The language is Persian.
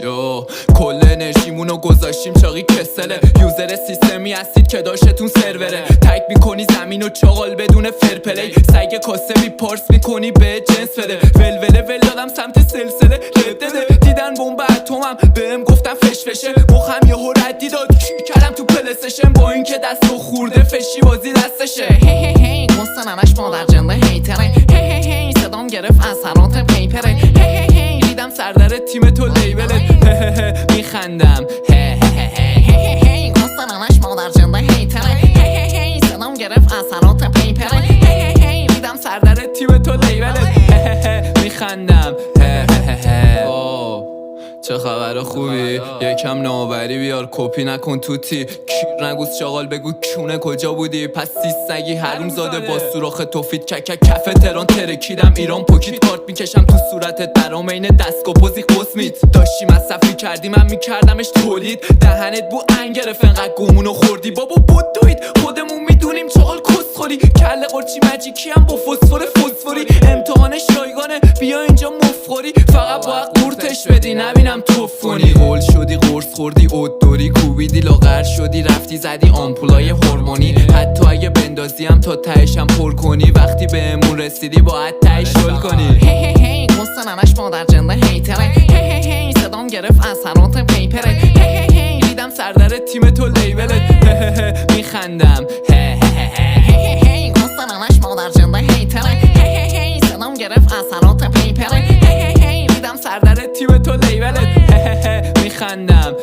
یو کل انرژیمونو گذاشتیم چاقی کسله. یوزر سیستمی هستید که داشتتون سروره. تک میکنی زمین و چاقال بدون فرپلی. سگ کاسه میپارس میکنی به جنس بده. ولوله ول دادم سمت سلسله لب دده. دیدن بمب اتمم بهم گفتن فشه. مخم یهو ردی داد کردم تو پلسشن. با اینکه دستو خورده فشی بازی دستشه. هی مستننش مادر جنده هیتره. هی صدام گرفت اثرات پیپره. هی دیدم سردر تیم تو لیبله. میخندم هی مستننش مادر جنده هیتره. هی صدام گرفت اثرات پیپره. هی دیدم سردر تیم تو لیبله. میخندم چه خبر خوبی؟ یکم نوآوری بیار کپی نکن توتی. کیر نگوز چاقال بگو کونه کجا بودی؟ پس سگی حروم زاده با سوراخ توفید کک کف تران ترکیدم ایران پوکیت کارت میکشم تو صورتت برام این دستگاه پوزی قسمیت. داشتی مصرفی کردی من میکردمش تولید. دهنت بو انگرف انقدر گمونو خوردی بابا بدوید. خودمون میدونیم چاقال کس خوری. کله قرچی مجیکی هم با فسفوری. امتحانش رایگانه بیا اینجا مفخوری. فقط با قورتش بدی نبینم توفونی. هول شدی قرص خوردی ادوری کوبیدی لاغر شدی رفتی زدی آمپولای هورمونی. حتی اگه بندازی هم تا تهشم پر کنی. وقتی بهمون رسیدی باید تهش شل کنی. هی مستننش مادر جنده هیتره. هی صدام گرفت اثرات پیپره. هی دیدم سردر تیم تو لیبله. میخندم هی مستننش مادر جنده هیتره. هی صدام گرفت اثرات پیپره. هی دیدم سردر تیم تو لیبله. میخندم